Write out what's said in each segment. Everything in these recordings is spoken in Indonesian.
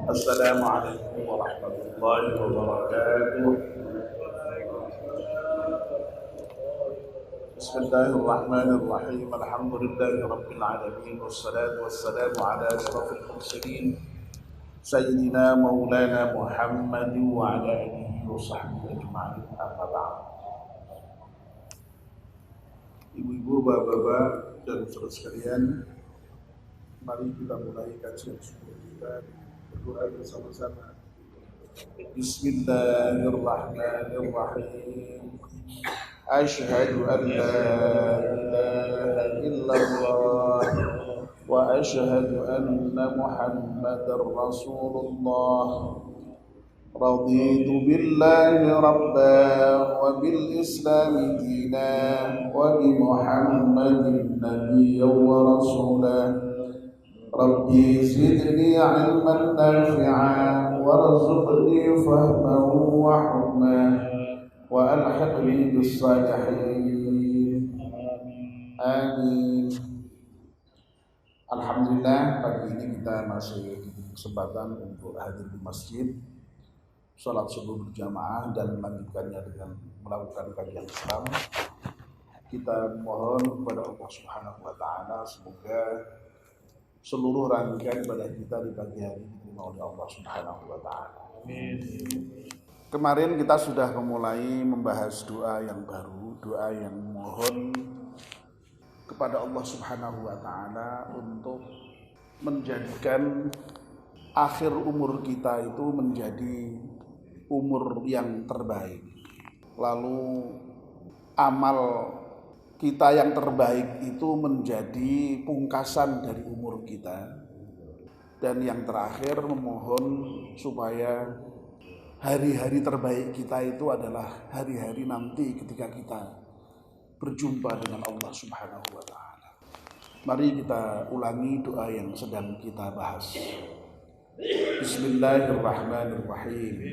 السلام عليكم ورحمة الله وبركاته. بسم الله الرحمن الرحيم. الحمد لله رب العالمين، والصلاة والسلام على أشرف المرسلين سيدنا مولانا محمد وعلى آله وصحبه أجمعين. أما بعد. Ibu-ibu, bapak-bapak, dan saudara sekalian, mari kita mulai kajian subuh kita berdoa bersama-sama. Bismillahirrahmanirrahim. Asyhadu an la ilaha illallah wa asyhadu anna Muhammadar Rasulullah. Raditu billahi rabba wa bil islami dina wa bi Muhammadin nabiyyan wa rasulah. Rabbi zidni ilman nafi'an warzuqni fahman wa hukman wa alhiqni bis salihin. Amin. Alhamdulillah, pagi ini kita masih diberi kesempatan untuk hadir di masjid, sholat subuh berjamaah dan melanjutkannya dengan melakukan kajian Islam. Kita mohon kepada Allah Subhanahu wa taala semoga seluruh rangkaian ibadah kita di pagi hari ini diterima oleh Allah Subhanahu wa taala. Amin. Kemarin kita sudah memulai membahas doa yang baru, doa yang mohon kepada Allah Subhanahu wa taala untuk menjadikan akhir umur kita itu menjadi umur yang terbaik. Lalu amal kita yang terbaik itu menjadi pungkasan dari umur kita. Dan yang terakhir memohon supaya hari-hari terbaik kita itu adalah hari-hari nanti ketika kita berjumpa dengan Allah Subhanahu wa taala. Mari kita ulangi doa yang sedang kita bahas. Bismillahirrahmanirrahim.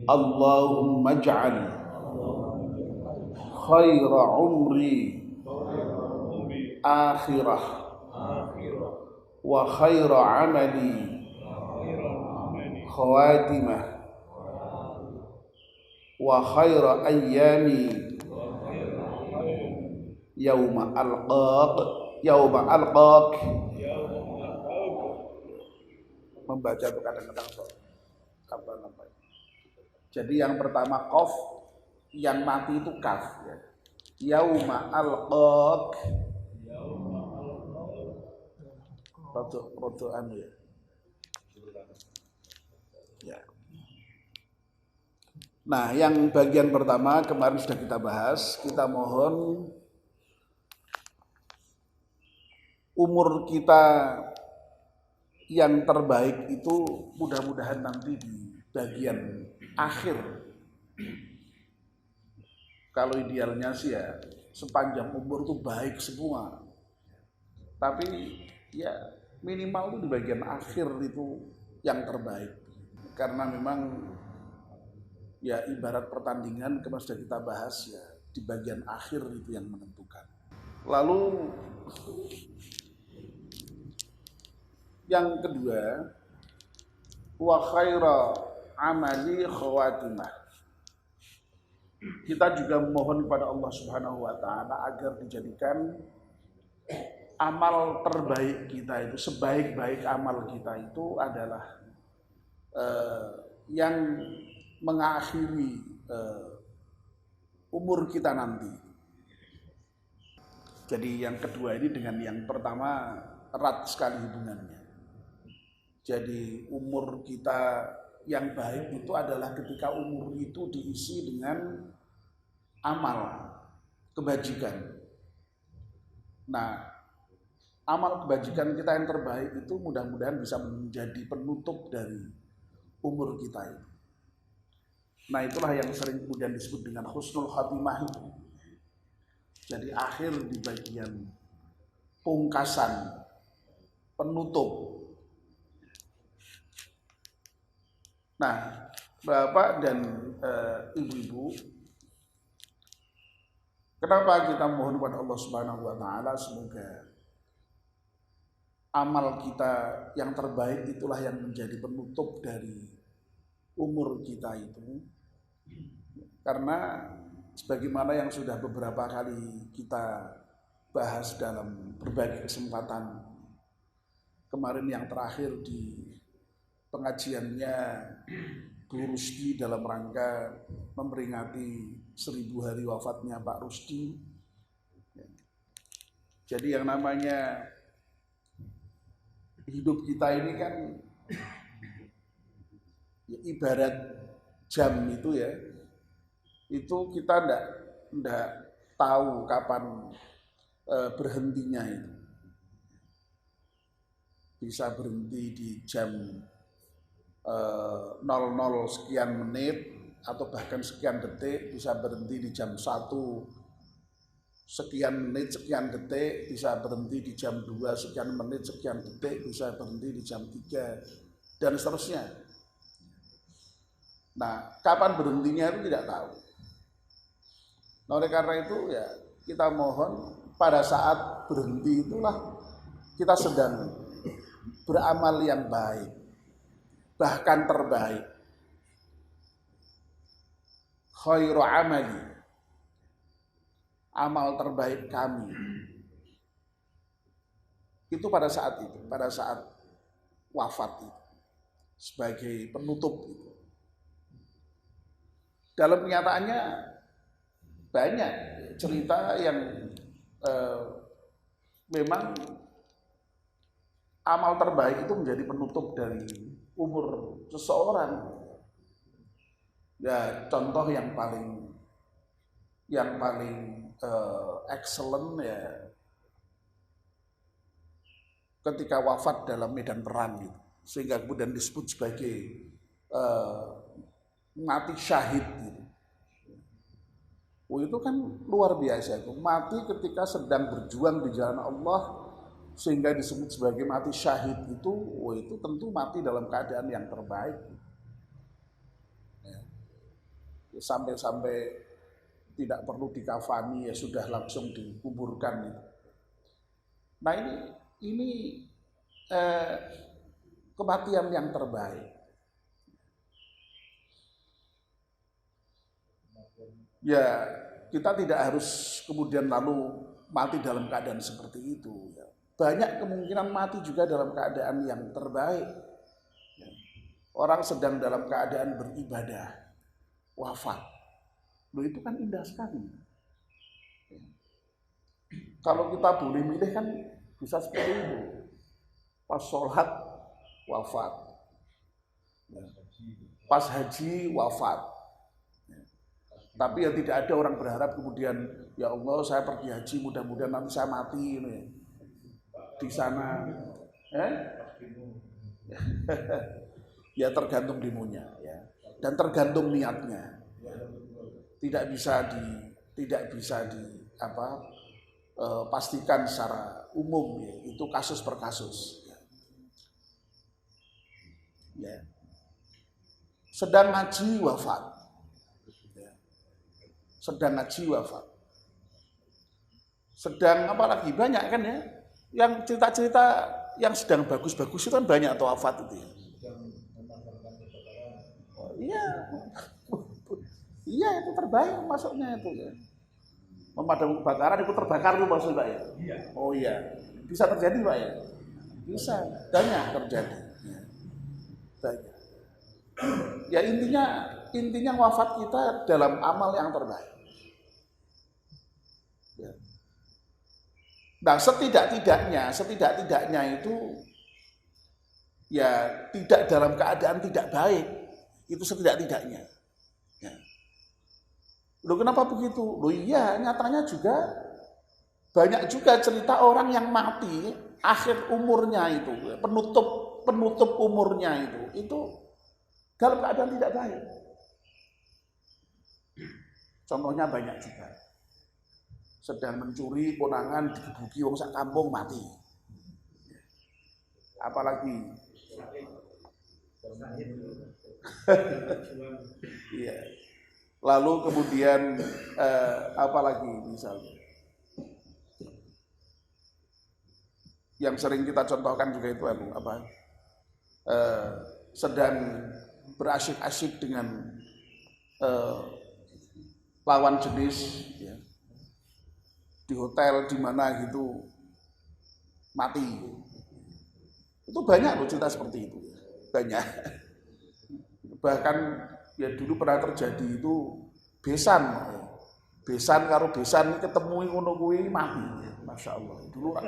Allahumma ij'al khaira umri akhirah wa khaira amali khawatimah wa khaira ayyami yauma alqaq. Membaca itu kadang-kadang apa. Jadi yang pertama qaf, yang mati itu kaf ya. Yauma alqaq. Rodo anu ya. Ya. Nah, yang bagian pertama kemarin sudah kita bahas. Kita mohon umur kita yang terbaik itu mudah-mudahan nanti di bagian akhir. Kalau idealnya sih ya sepanjang umur itu baik semua. Tapi ya minimal itu di bagian akhir itu yang terbaik. Karena memang ya ibarat pertandingan kemarin sudah kita bahas ya di bagian akhir itu yang menentukan. Lalu yang kedua, wa khaira amali khawatimah. Kita juga mohon kepada Allah Subhanahu wa taala agar dijadikan amal terbaik kita itu, sebaik-baik amal kita itu adalah yang mengakhiri umur kita nanti. Jadi yang kedua ini dengan yang pertama erat sekali hubungannya. Jadi umur kita yang baik itu adalah ketika umur itu diisi dengan amal kebajikan. Nah, amal kebajikan kita yang terbaik itu mudah-mudahan bisa menjadi penutup dari umur kita itu. Nah, itulah yang sering kemudian disebut dengan husnul khatimah itu. Jadi akhir di bagian pungkasan, penutup. Nah, Bapak dan Ibu-ibu, kenapa kita mohon kepada Allah Subhanahu wa taala semoga amal kita yang terbaik itulah yang menjadi penutup dari umur kita itu. Karena sebagaimana yang sudah beberapa kali kita bahas dalam berbagai kesempatan, kemarin yang terakhir di pengajiannya Bu Rusdi dalam rangka memperingati 1000 hari wafatnya Pak Rusdi. Jadi yang namanya hidup kita ini kan ya, ibarat jam itu ya, itu kita enggak tahu kapan berhentinya itu. Bisa berhenti di jam 00 sekian menit atau bahkan sekian detik, bisa berhenti di jam 1 sekian menit sekian detik, bisa berhenti di jam 2 sekian menit sekian detik, bisa berhenti di jam 3 dan seterusnya. Nah, kapan berhentinya itu tidak tahu. Nah, oleh karena itu ya kita mohon pada saat berhenti itulah kita sedang beramal yang baik, bahkan terbaik. Khairu amali, amal terbaik kami itu pada saat itu, pada saat wafat itu, sebagai penutup itu. Dalam kenyataannya banyak cerita yang memang amal terbaik itu menjadi penutup dari umur seseorang. Ya, contoh yang paling excellent ya ketika wafat dalam medan perang gitu, sehingga kemudian disebut sebagai mati syahid gitu. Oh, itu kan luar biasa itu, mati ketika sedang berjuang di jalan Allah sehingga disebut sebagai mati syahid itu. Oh, itu tentu mati dalam keadaan yang terbaik ya. Sampai-sampai tidak perlu dikafani, ya sudah langsung dikuburkan gitu. Nah, ini kematian yang terbaik. Ya, kita tidak harus kemudian lalu mati dalam keadaan seperti itu ya. Banyak kemungkinan mati juga dalam keadaan yang terbaik ya. Orang sedang dalam keadaan beribadah, wafat. Loh, itu kan indah sekali. Kalau kita boleh milih kan bisa seperti itu. Pas sholat, wafat. Pas haji, wafat. Tapi ya tidak ada orang berharap kemudian, ya Allah saya pergi haji, mudah-mudahan nanti saya mati ini di sana. Ya tergantung demonya ya. Dan tergantung niatnya. Ya. Tidak bisa pastikan secara umum ya. Itu kasus per kasus ya. Sedang ngaji wafat ya. Sedang ngaji wafat, sedang apalagi banyak kan ya, yang cerita-cerita yang sedang bagus-bagus itu kan banyak atau wafat itu ya. Oh, iya itu terbaik masuknya itu ya. Memadam kebakaran itu terbakar itu maksudnya Pak ya? Iya. Oh iya, bisa terjadi Pak ya? Bisa, banyak terjadi. Ya. Banyak. Ya intinya wafat kita dalam amal yang terbaik. Ya. Nah setidak-tidaknya itu ya tidak dalam keadaan tidak baik, itu setidak-tidaknya. Ya. Loh kenapa begitu? Loh iya, nyatanya juga banyak juga cerita orang yang mati akhir umurnya itu, penutup umurnya itu dalam keadaan tidak baik. Contohnya banyak juga. Sedang mencuri, konangan digebuki wong sak kampung mati. Apalagi iya. Lalu kemudian apalagi misalnya yang sering kita contohkan juga itu apa? Sedang berasyik-asyik dengan lawan jenis ya, di hotel di mana gitu mati. Itu banyak loh cerita seperti itu, banyak. Bahkan ya dulu pernah terjadi itu besan karo besan ketemu ngono kuwi mati. Masya Allah. Dulu kan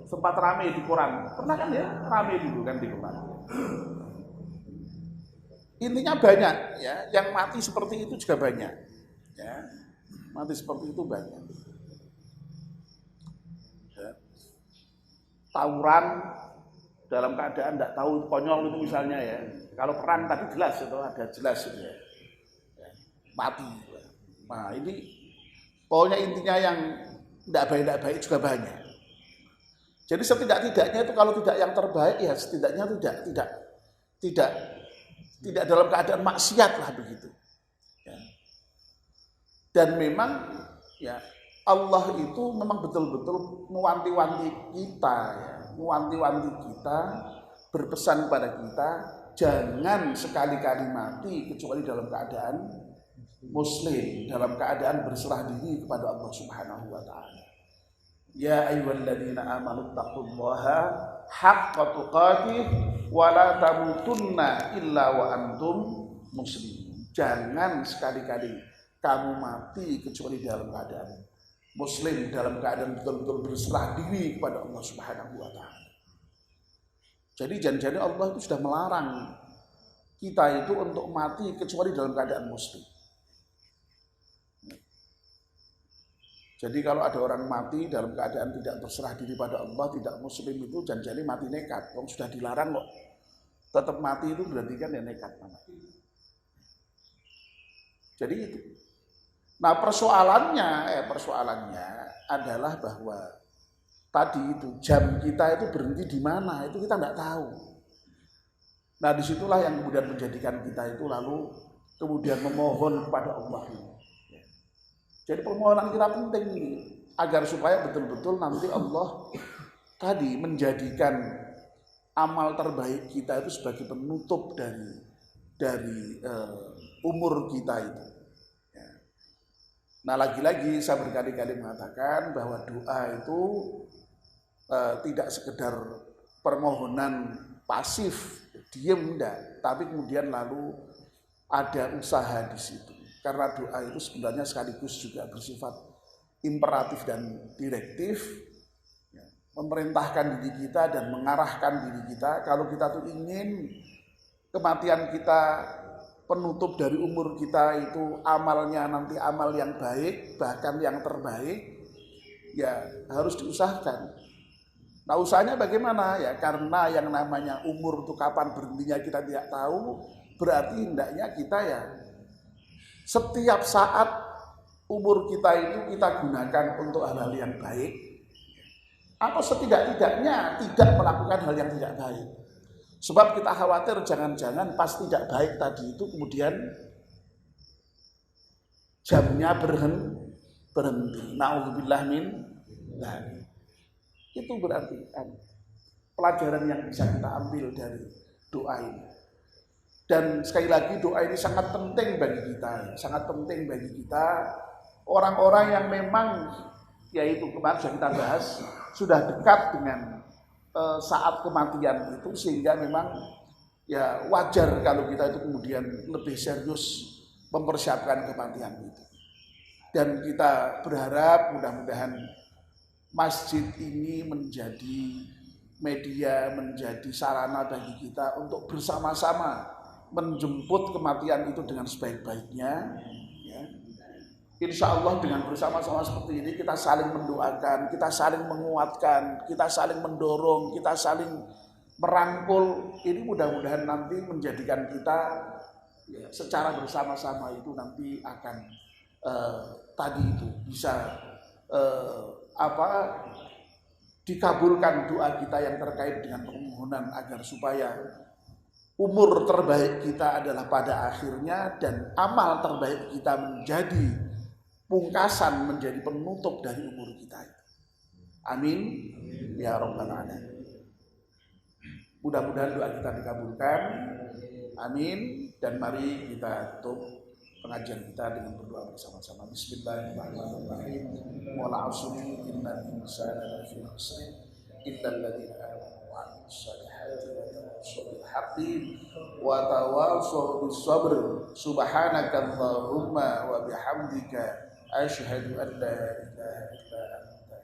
sempat rame di koran. Pernah kan ya rame dulu kan di koran. Intinya banyak ya, yang mati seperti itu juga banyak. Ya, mati seperti itu banyak. Ya. Tawuran dalam keadaan tidak tahu konyol itu misalnya ya. Kalau perang tadi jelas itu ada jelas itu ya. Mati. Nah ini pokoknya intinya yang tidak baik juga banyak. Jadi setidak-tidaknya itu kalau tidak yang terbaik ya setidaknya tidak dalam keadaan maksiat lah begitu. Ya. Dan memang ya Allah itu memang betul-betul mewanti-wanti kita ya. Mewanti-wanti kita, berpesan kepada kita, jangan sekali-kali mati kecuali dalam keadaan muslim, dalam keadaan berserah diri kepada Allah Subhanahu wa taala. Ya ayyuhalladzina amanu taqullaha haqqa tuqatih wa la tamutunna illa wa antum muslimun. Jangan sekali-kali kamu mati kecuali dalam keadaan muslim, dalam keadaan betul-betul berserah diri kepada Allah Subhanahu wa taala. Jadi jangan-jangan Allah itu sudah melarang kita itu untuk mati kecuali dalam keadaan muslim. Jadi kalau ada orang mati dalam keadaan tidak berserah diri pada Allah, tidak muslim itu jangan-jangan mati nekat. Kalau sudah dilarang kok tetap mati itu berarti kan ya nekat. Jadi itu. Nah persoalannya adalah bahwa tadi itu jam kita itu berhenti di mana itu kita tidak tahu. Nah disitulah yang kemudian menjadikan kita itu lalu kemudian memohon kepada Allah. Jadi permohonan kita penting ini agar supaya betul-betul nanti Allah tadi menjadikan amal terbaik kita itu sebagai penutup dari umur kita itu. Nah lagi-lagi saya berkali-kali mengatakan bahwa doa itu tidak sekedar permohonan pasif, diem enggak, tapi kemudian lalu ada usaha di situ. Karena doa itu sebenarnya sekaligus juga bersifat imperatif dan direktif, memerintahkan diri kita dan mengarahkan diri kita. Kalau kita tuh ingin kematian kita, penutup dari umur kita itu amalnya nanti amal yang baik, bahkan yang terbaik, ya harus diusahakan. Nah usahanya bagaimana? Ya karena yang namanya umur itu kapan berhentinya kita tidak tahu, berarti hendaknya kita ya setiap saat umur kita itu kita gunakan untuk hal-hal yang baik, atau setidak-tidaknya tidak melakukan hal yang tidak baik. Sebab kita khawatir jangan-jangan pas tidak baik tadi itu kemudian jamnya berhenti. Na'udzubillah min dzalik. Itu berarti pelajaran yang bisa kita ambil dari doa ini. Dan sekali lagi doa ini sangat penting bagi kita, sangat penting bagi kita orang-orang yang memang yaitu kemarin sudah kita bahas sudah dekat dengan saat kematian itu sehingga memang ya wajar kalau kita itu kemudian lebih serius mempersiapkan kematian itu. Dan kita berharap mudah-mudahan masjid ini menjadi media, menjadi sarana bagi kita untuk bersama-sama menjemput kematian itu dengan sebaik-baiknya ya. Insya Allah dengan bersama-sama seperti ini kita saling mendoakan, kita saling menguatkan, kita saling mendorong, kita saling merangkul. Ini mudah-mudahan nanti menjadikan kita ya, secara bersama-sama itu nanti akan tadi itu bisa dikabulkan doa kita yang terkait dengan permohonan agar supaya umur terbaik kita adalah pada akhirnya dan amal terbaik kita menjadi pungkasan, menjadi penutup dari umur kita. Amin ya rabbal alamin. Mudah-mudahan doa kita dikabulkan. Amin. Dan mari kita tutup pengajian kita dengan berdoa bersama-sama. Bismillahirrahmanirrahim. Wal 'asri innal insana lafi khusr illal ladzina amanu wa 'amilus solihati wa tawassaw bil haqqi wa tawassaw bis sabr. Subhanakallahumma wa bihamdika asyhadu an la ilaha illa anta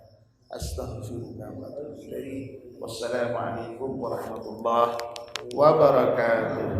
astaghfiruka wa atubu ilaik. Wassalamualaikum warahmatullahi wabarakatuh.